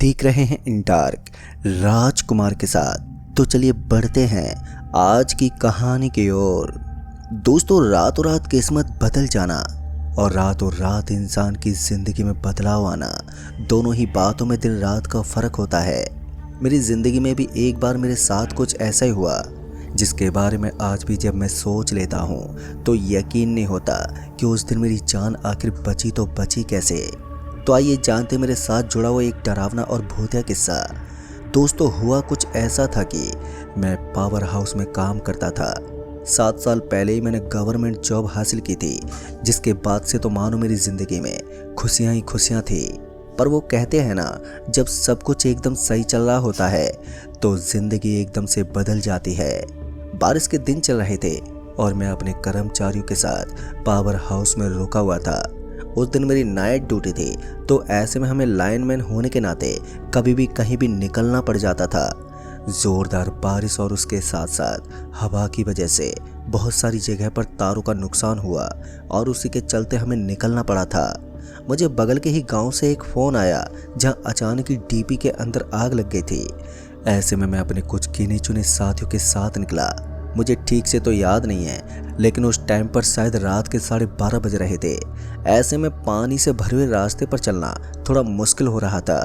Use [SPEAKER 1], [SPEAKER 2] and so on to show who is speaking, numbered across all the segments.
[SPEAKER 1] देख रहे हैं इन डार्क राजकुमार के साथ। तो चलिए बढ़ते हैं आज की कहानी की ओर। दोस्तों, रातों रात किस्मत बदल जाना और रातों रात इंसान की जिंदगी में बदलाव आना, दोनों ही बातों में दिन रात का फर्क होता है। मेरी जिंदगी में भी एक बार मेरे साथ कुछ ऐसा ही हुआ जिसके बारे में आज भी जब मैं सोच लेता हूँ तो यकीन नहीं होता कि उस दिन मेरी जान आखिर बची तो बची कैसे। तो आइए जानते मेरे साथ जुड़ा हुआ एक डरावना और भूतिया किस्सा। दोस्तों, हुआ कुछ ऐसा था कि मैं पावर हाउस में काम करता था। 7 साल पहले ही मैंने गवर्नमेंट जॉब हासिल की थी, जिसके बाद से तो मानो मेरी ज़िंदगी में खुशियाँ ही खुशियाँ थी। पर वो कहते हैं ना, जब सब कुछ एकदम सही चल रहा होता है तो ज़िंदगी एकदम से बदल जाती है। बारिश के दिन चल रहे थे और मैं अपने कर्मचारियों के साथ पावर हाउस में रुका हुआ था। उस दिन मेरी नाइट ड्यूटी थी, तो ऐसे में हमें लाइनमैन होने के नाते कभी भी कहीं भी निकलना पड़ जाता था। जोरदार बारिश और उसके साथ साथ हवा की वजह से बहुत सारी जगह पर तारों का नुकसान हुआ और उसी के चलते हमें निकलना पड़ा था। मुझे बगल के ही गांव से एक फ़ोन आया जहां अचानक ही डीपी के अंदर आग लग गई थी। ऐसे में मैं अपने कुछ गिने चुने साथियों के साथ निकला। मुझे ठीक से तो याद नहीं है, लेकिन उस टाइम पर शायद रात के 12:30 बज रहे थे। ऐसे में पानी से भरे हुए रास्ते पर चलना थोड़ा मुश्किल हो रहा था।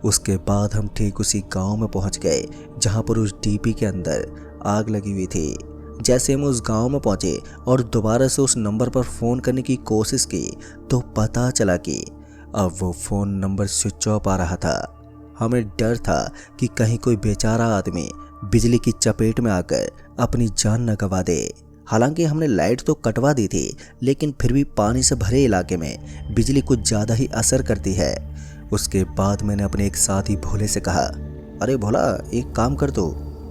[SPEAKER 1] उसके बाद हम ठीक उसी गांव में पहुंच गए जहां पर उस डीपी के अंदर आग लगी हुई थी। जैसे हम उस गांव में पहुंचे और दोबारा से उस नंबर पर फ़ोन करने की कोशिश की तो पता चला कि अब वो फ़ोन नंबर स्विच ऑफ आ रहा था। हमें डर था कि कहीं कोई बेचारा आदमी बिजली की चपेट में आकर अपनी जान न गंवा दे। हालांकि हमने लाइट तो कटवा दी थी, लेकिन फिर भी पानी से भरे इलाके में बिजली कुछ ज़्यादा ही असर करती है। उसके बाद मैंने अपने एक साथी भोले से कहा, अरे भोला, एक काम कर दो,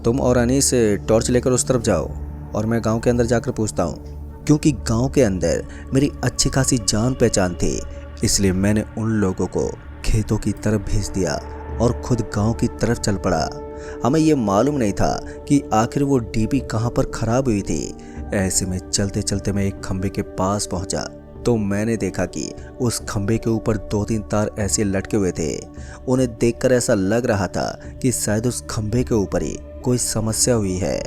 [SPEAKER 1] तुम और अनीस टॉर्च लेकर उस तरफ जाओ और मैं गांव के अंदर जाकर पूछता हूँ। क्योंकि गांव के अंदर मेरी अच्छी खासी जान पहचान थी, इसलिए मैंने उन लोगों को खेतों की तरफ भेज दिया और खुद गांव की तरफ चल पड़ा। हमें ये मालूम नहीं था कि आखिर वो डीपी कहाँ पर खराब हुई थी। ऐसे में चलते चलते मैं एक खंबे के पास पहुंचा तो मैंने देखा कि उस खंबे के ऊपर 2-3 तार ऐसे लटके हुए थे। उन्हें देखकर ऐसा लग रहा था कि शायद उस खंबे के ऊपर ही कोई समस्या हुई है।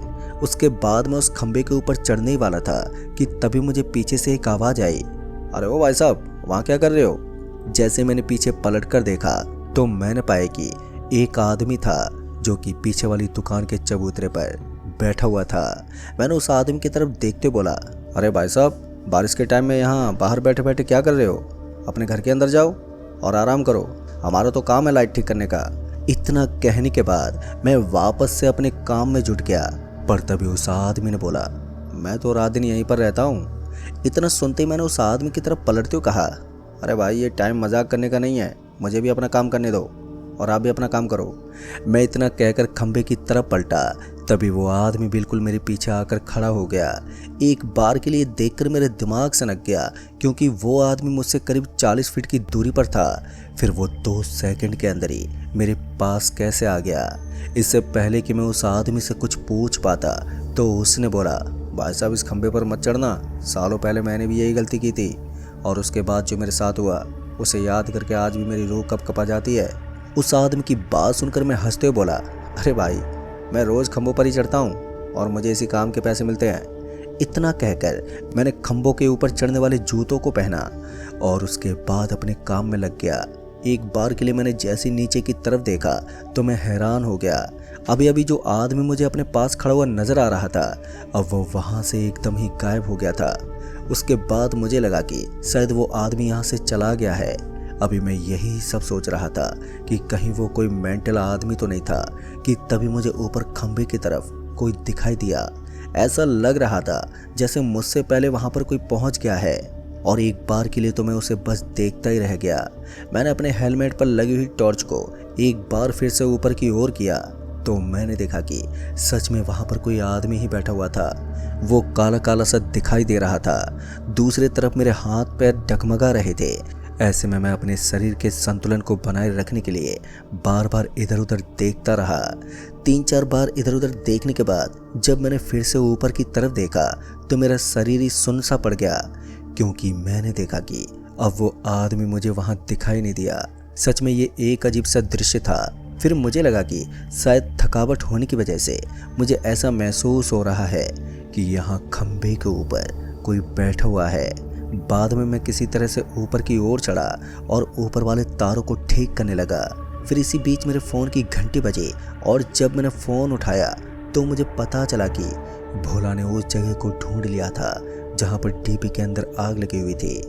[SPEAKER 1] उसके बाद मैं उस खंबे के ऊपर चढ़ने वाला था कि तभी मुझे पीछे से एक आवाज़ आई, अरे ओ भाई साहब, वहाँ क्या कर रहे हो? जैसे मैंने पीछे पलट कर देखा तो मैंने पाया कि एक आदमी था जो कि पीछे वाली दुकान के चबूतरे पर बैठा हुआ था। मैंने उस आदमी की तरफ देखते बोला, अरे भाई साहब, बारिश के टाइम में यहाँ बाहर बैठे बैठे क्या कर रहे हो? अपने घर के अंदर जाओ और आराम करो, हमारा तो काम है लाइट ठीक करने का। इतना कहने के बाद मैं वापस से अपने काम में जुट गया, पर तभी उस आदमी ने बोला, मैं तो रात दिन यहीं पर रहता हूँ। इतना सुनते ही मैंने उस आदमी की तरफ पलटते हुए कहा, अरे भाई, ये टाइम मजाक करने का नहीं है, मुझे भी अपना काम करने दो और आप भी अपना काम करो। मैं इतना कहकर खंबे की तरफ पलटा, तभी वो आदमी बिल्कुल मेरे पीछे आकर खड़ा हो गया। एक बार के लिए देखकर मेरे दिमाग सनक गया, क्योंकि वो आदमी मुझसे करीब 40 फीट की दूरी पर था। फिर वो 2 सेकंड के अंदर ही मेरे पास कैसे आ गया? इससे पहले कि मैं उस आदमी से कुछ पूछ पाता तो उसने बोला, भाई साहब, इस खंबे पर मत चढ़ना, सालों पहले मैंने भी यही गलती की थी और उसके बाद जो मेरे साथ हुआ उसे याद करके आज भी मेरी रूह कँपा जाती है। उस आदमी की बात सुनकर मैं हंसते हुए बोला, अरे भाई, मैं रोज़ खंभों पर ही चढ़ता हूँ और मुझे इसी काम के पैसे मिलते हैं। इतना कहकर मैंने खंभों के ऊपर चढ़ने वाले जूतों को पहना और उसके बाद अपने काम में लग गया। एक बार के लिए मैंने जैसे नीचे की तरफ देखा तो मैं हैरान हो गया। अभी अभी जो आदमी मुझे अपने पास खड़ा हुआ नजर आ रहा था, अब वो वहाँ से एकदम ही गायब हो गया था। उसके बाद मुझे लगा कि शायद वो आदमी यहाँ से चला गया है। अभी मैं यही सब सोच रहा था कि कहीं वो कोई मेंटल आदमी तो नहीं था कि तभी मुझे ऊपर खंबे की तरफ कोई दिखाई दिया। ऐसा लग रहा था जैसे मुझसे पहले वहां पर कोई पहुंच गया है, और एक बार के लिए तो मैं उसे बस देखता ही रह गया। मैंने अपने हेलमेट पर लगी हुई टॉर्च को एक बार फिर से ऊपर की ओर किया तो मैंने देखा कि सच में वहां पर कोई आदमी ही बैठा हुआ था। वो काला काला सा दिखाई दे रहा था। दूसरी तरफ मेरे हाथ पैर डगमगा रहे थे। ऐसे में मैं अपने शरीर के संतुलन को बनाए रखने के लिए बार बार इधर उधर देखता रहा। 3-4 बार इधर उधर देखने के बाद जब मैंने फिर से ऊपर की तरफ देखा तो मेरा शरीर ही सुन्न सा पड़ गया, क्योंकि मैंने देखा कि अब वो आदमी मुझे वहां दिखाई नहीं दिया। सच में ये एक अजीब सा दृश्य था। फिर मुझे लगा कि शायद थकावट होने की वजह से मुझे ऐसा महसूस हो रहा है कि यहाँ खंभे के ऊपर कोई बैठा हुआ है। बाद में मैं किसी तरह से ऊपर की ओर चढ़ा और ऊपर वाले तारों को ठीक करने लगा। फिर इसी बीच मेरे फ़ोन की घंटी बजी और जब मैंने फ़ोन उठाया तो मुझे पता चला कि भोला ने उस जगह को ढूंढ लिया था जहाँ पर डीपी के अंदर आग लगी हुई थी।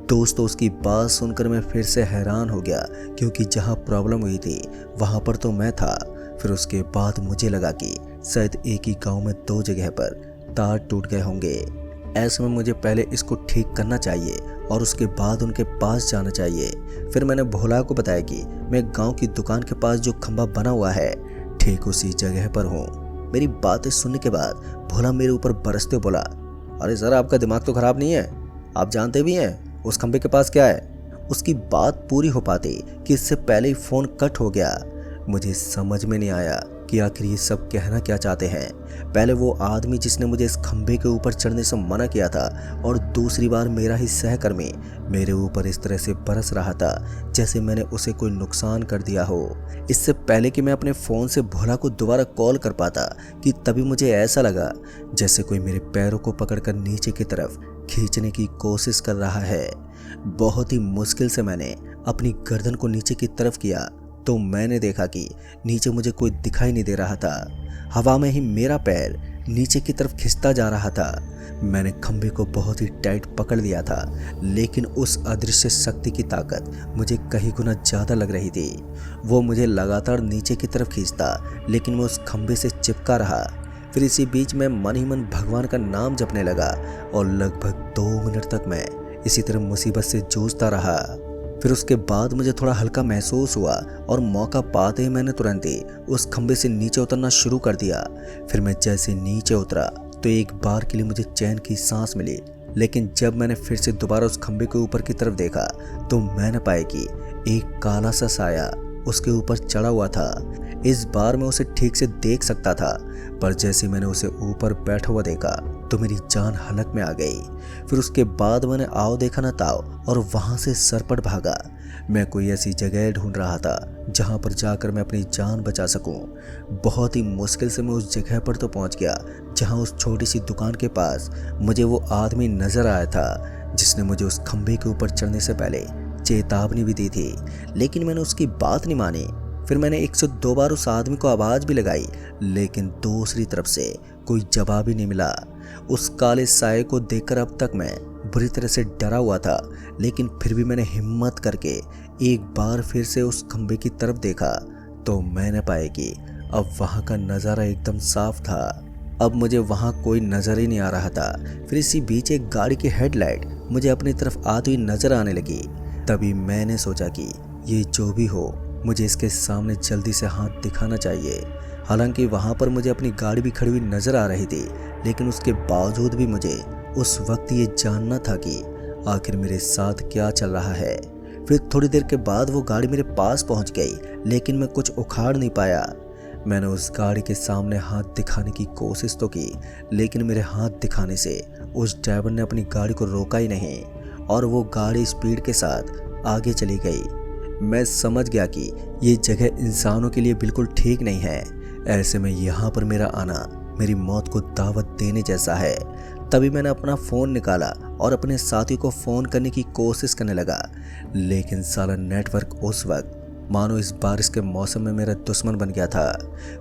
[SPEAKER 1] दोस्तों, उसकी बात सुनकर मैं फिर से हैरान हो गया, क्योंकि जहाँ प्रॉब्लम हुई थी वहाँ पर तो मैं था। फिर उसके बाद मुझे लगा कि शायद एक ही गांव में 2 जगह पर तार टूट गए होंगे। ऐसे में मुझे पहले इसको ठीक करना चाहिए और उसके बाद उनके पास जाना चाहिए। फिर मैंने भोला को बताया कि मैं गांव की दुकान के पास जो खंभा बना हुआ है ठीक उसी जगह पर हूँ। मेरी बातें सुनने के बाद भोला मेरे ऊपर बरसते बोला, अरे सर, आपका दिमाग तो खराब नहीं है? आप जानते भी हैं उस खंभे के पास क्या है? उसकी बात पूरी हो पाती कि इससे पहले ही फ़ोन कट हो गया। मुझे समझ में नहीं आया कि आखिर ये सब कहना क्या चाहते हैं। पहले वो आदमी जिसने मुझे इस खंभे के ऊपर चढ़ने से मना किया था, और दूसरी बार मेरा ही सहकर्मी मेरे ऊपर इस तरह से बरस रहा था जैसे मैंने उसे कोई नुकसान कर दिया हो। इससे पहले कि मैं अपने फ़ोन से भोला को दोबारा कॉल कर पाता कि तभी मुझे ऐसा लगा जैसे कोई मेरे पैरों को पकड़कर नीचे की तरफ खींचने की कोशिश कर रहा है। बहुत ही मुश्किल से मैंने अपनी गर्दन को नीचे की तरफ किया तो मैंने देखा कि नीचे मुझे कोई दिखाई नहीं दे रहा था। हवा में ही मेरा पैर नीचे की तरफ खिंचता जा रहा था। मैंने खंभे को बहुत ही टाइट पकड़ लिया था, लेकिन उस अदृश्य शक्ति की ताकत मुझे कहीं गुना ज़्यादा लग रही थी। वो मुझे लगातार नीचे की तरफ खींचता, लेकिन मैं उस खंभे से चिपका रहा। फिर इसी बीच मैं मन ही मन भगवान का नाम जपने लगा और लगभग 2 मिनट तक मैं इसी तरह मुसीबत से जूझता रहा। फिर उसके बाद मुझे थोड़ा हल्का महसूस हुआ और मौका पाते ही मैंने तुरंत ही उस खंभे से नीचे उतरना शुरू कर दिया। फिर मैं जैसे नीचे उतरा तो एक बार के लिए मुझे चैन की सांस मिली, लेकिन जब मैंने फिर से दोबारा उस खंभे के ऊपर की तरफ देखा तो मैंने पाया कि एक काला सा साया उसके ऊपर चढ़ा हुआ था। इस बार मैं उसे ठीक से देख सकता था, पर जैसे मैंने उसे ऊपर बैठा हुआ देखा तो मेरी जान हलक में आ गई। फिर उसके बाद मैंने आओ देखा ना ताओ और वहाँ से सरपट भागा। मैं कोई ऐसी जगह ढूंढ रहा था जहाँ पर जाकर मैं अपनी जान बचा सकूं। बहुत ही मुश्किल से मैं उस जगह पर तो पहुँच गया जहाँ उस छोटी सी दुकान के पास मुझे वो आदमी नजर आया था जिसने मुझे उस खंभे के ऊपर चढ़ने से पहले चेतावनी भी दी थी, लेकिन मैंने उसकी बात नहीं मानी। फिर मैंने 102 बार उस आदमी को आवाज़ भी लगाई, लेकिन दूसरी तरफ से कोई जवाब ही नहीं मिला। उस काले साये को देखकर अब तक मैं बुरी तरह से डरा हुआ था, लेकिन फिर भी मैंने हिम्मत करके एक बार फिर से उस खंभे की तरफ देखा तो मैंने पाया कि अब वहाँ का नज़ारा एकदम साफ था। अब मुझे वहाँ कोई नज़र ही नहीं आ रहा था। फिर इसी बीच एक गाड़ी की हेडलाइट मुझे अपनी तरफ आती हुई नज़र आने लगी। तभी मैंने सोचा कि ये जो भी हो, मुझे इसके सामने जल्दी से हाथ दिखाना चाहिए। हालांकि वहाँ पर मुझे अपनी गाड़ी भी खड़ी हुई नज़र आ रही थी, लेकिन उसके बावजूद भी मुझे उस वक्त ये जानना था कि आखिर मेरे साथ क्या चल रहा है। फिर थोड़ी देर के बाद वो गाड़ी मेरे पास पहुँच गई, लेकिन मैं कुछ उखाड़ नहीं पाया। मैंने उस गाड़ी के सामने हाथ दिखाने की कोशिश तो की, लेकिन मेरे हाथ दिखाने से उस ड्राइवर ने अपनी गाड़ी को रोका ही नहीं और वो गाड़ी स्पीड के साथ आगे चली गई। मैं समझ गया कि ये जगह इंसानों के लिए बिल्कुल ठीक नहीं है। ऐसे में यहाँ पर मेरा आना मेरी मौत को दावत देने जैसा है। तभी मैंने अपना फ़ोन निकाला और अपने साथी को फ़ोन करने की कोशिश करने लगा, लेकिन साला नेटवर्क उस वक्त मानो इस बारिश के मौसम में मेरा दुश्मन बन गया था।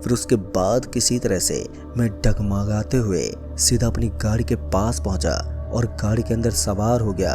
[SPEAKER 1] फिर उसके बाद किसी तरह से मैं डगमगाते हुए सीधा अपनी गाड़ी के पास पहुंचा और गाड़ी के अंदर सवार हो गया।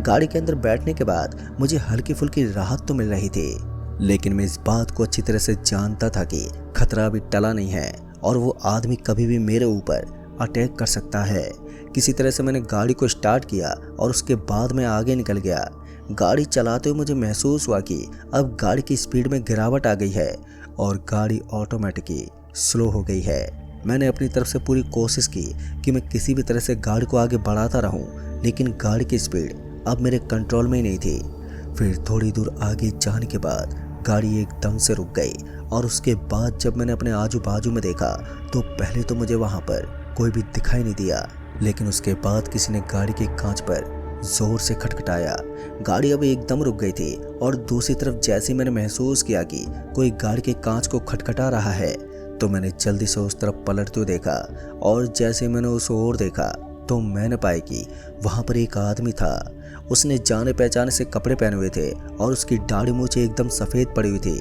[SPEAKER 1] गाड़ी के अंदर बैठने के बाद मुझे हल्की फुल्की राहत तो मिल रही थी, लेकिन मैं इस बात को अच्छी तरह से जानता था कि खतरा अभी टला नहीं है और वो आदमी कभी भी मेरे ऊपर अटैक कर सकता है। किसी तरह से मैंने गाड़ी को स्टार्ट किया और उसके बाद मैं आगे निकल गया। गाड़ी चलाते हुए मुझे महसूस हुआ कि अब गाड़ी की स्पीड में गिरावट आ गई है और गाड़ी ऑटोमेटिकली स्लो हो गई है। मैंने अपनी तरफ से पूरी कोशिश की कि मैं किसी भी तरह से गाड़ी को आगे बढ़ाता रहूं, लेकिन गाड़ी की स्पीड अब मेरे कंट्रोल में ही नहीं थी। फिर थोड़ी दूर आगे जाने के बाद गाड़ी एकदम से रुक गई और उसके बाद जब मैंने अपने आजू बाजू में देखा तो पहले तो मुझे वहाँ पर कोई भी दिखाई नहीं दिया, लेकिन उसके बाद किसी ने गाड़ी के कांच पर जोर से खटखटाया। गाड़ी अब एकदम रुक गई थी और दूसरी तरफ जैसे मैंने महसूस किया कि कोई गाड़ी के कांच को खटखटा रहा है, तो मैंने जल्दी से उस तरफ पलटते हुए देखा। और जैसे मैंने उस ओर देखा तो मैंने पाया कि वहाँ पर एक आदमी था। उसने जाने पहचाने से कपड़े पहने हुए थे और उसकी दाढ़ी मूछें एकदम सफ़ेद पड़ी हुई थी।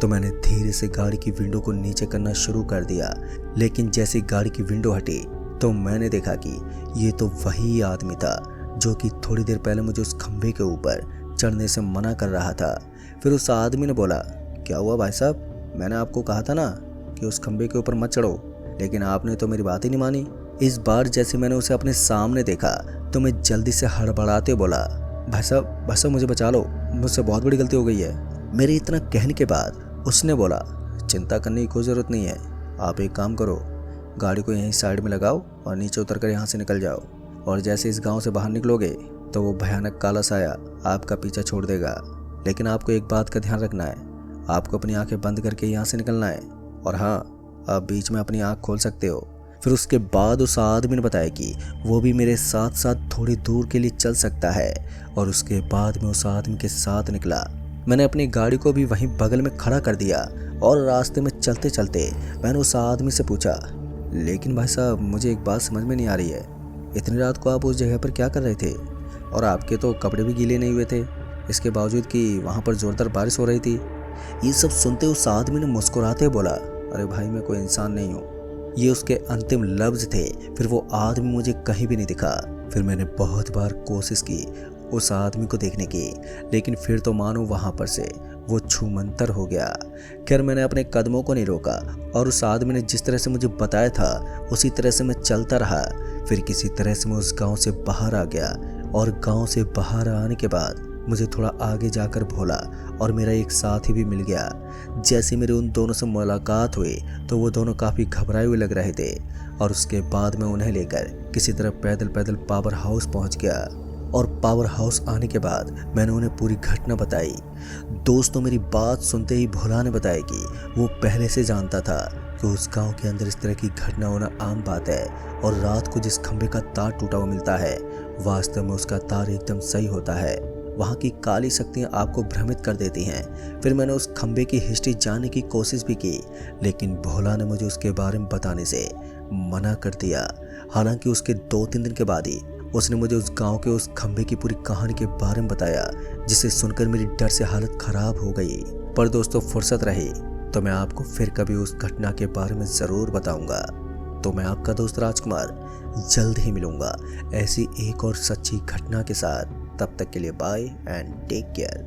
[SPEAKER 1] तो मैंने धीरे से गाड़ी की विंडो को नीचे करना शुरू कर दिया, लेकिन जैसे गाड़ी की विंडो हटी तो मैंने देखा कि ये तो वही आदमी था जो कि थोड़ी देर पहले मुझे उस खंभे के ऊपर चढ़ने से मना कर रहा था। फिर उस आदमी ने बोला, क्या हुआ भाई साहब, मैंने आपको कहा था ना कि उस खंभे के ऊपर मत चढ़ो, लेकिन आपने तो मेरी बात ही नहीं मानी। इस बार जैसे मैंने उसे अपने सामने देखा तो मैं जल्दी से हड़बड़ाते बोला, भाई साहब मुझे बचा लो, मुझसे बहुत बड़ी गलती हो गई है। मेरे इतना कहने के बाद उसने बोला, चिंता करने की कोई ज़रूरत नहीं है, आप एक काम करो, गाड़ी को यहीं साइड में लगाओ और नीचे उतरकर यहाँ से निकल जाओ। और जैसे इस गांव से बाहर निकलोगे तो वो भयानक काला साया आपका पीछा छोड़ देगा। लेकिन आपको एक बात का ध्यान रखना है, आपको अपनी आंखें बंद करके यहाँ से निकलना है। और हाँ, आप बीच में अपनी आंख खोल सकते हो। फिर उसके बाद उस आदमी ने बताया कि वो भी मेरे साथ साथ थोड़ी दूर के लिए चल सकता है। और उसके बाद मैं उस आदमी के साथ निकला। मैंने अपनी गाड़ी को भी वहीं बगल में खड़ा कर दिया और रास्ते में चलते चलते मैंने उस आदमी से पूछा, लेकिन भाई साहब मुझे एक बात समझ में नहीं आ रही है, इतनी रात को आप उस जगह पर क्या कर रहे थे? और आपके तो कपड़े भी गीले नहीं हुए थे, इसके बावजूद कि वहाँ पर ज़ोरदार बारिश हो रही थी। ये सब सुनते उस आदमी ने मुस्कुराते बोला, अरे भाई मैं कोई इंसान नहीं हूँ। ये उसके अंतिम लफ्ज़ थे। फिर वो आदमी मुझे कहीं भी नहीं दिखा। फिर मैंने बहुत बार कोशिश की उस आदमी को देखने की, लेकिन फिर तो मानो वहाँ पर से वो छूमंतर हो गया। खैर मैंने अपने कदमों को नहीं रोका और उस आदमी ने जिस तरह से मुझे बताया था उसी तरह से मैं चलता रहा। फिर किसी तरह से मैं उस गांव से बाहर आ गया और गांव से बाहर आने के बाद मुझे थोड़ा आगे जाकर भोला और मेरा एक साथी भी मिल गया। जैसे मेरे उन दोनों से मुलाकात हुई तो वो दोनों काफ़ी घबराए हुए लग रहे थे और उसके बाद मैं उन्हें लेकर किसी तरह पैदल पैदल पावर हाउस पहुंच गया। और पावर हाउस आने के बाद मैंने उन्हें पूरी घटना बताई। दोस्तों मेरी बात सुनते ही भोला ने बताया कि वो पहले से जानता था कि उस गांव के अंदर इस तरह की घटना होना आम बात है और रात को जिस खंभे का तार टूटा हुआ मिलता है वास्तव में उसका तार एकदम सही होता है। वहाँ की काली शक्तियाँ आपको भ्रमित कर देती हैं। फिर मैंने उस खंभे की हिस्ट्री जानने की कोशिश भी की, लेकिन भोला ने मुझे उसके बारे में बताने से मना कर दिया। हालांकि उसके 2-3 दिन के बाद ही उसने मुझे उस गांव के उस खंभे की पूरी कहानी के बारे में बताया, जिसे सुनकर मेरी डर से हालत खराब हो गई। पर दोस्तों फुर्सत रही तो मैं आपको फिर कभी उस घटना के बारे में ज़रूर बताऊंगा। तो मैं आपका दोस्त राजकुमार जल्द ही मिलूंगा ऐसी एक और सच्ची घटना के साथ। तब तक के लिए बाय एंड टेक केयर।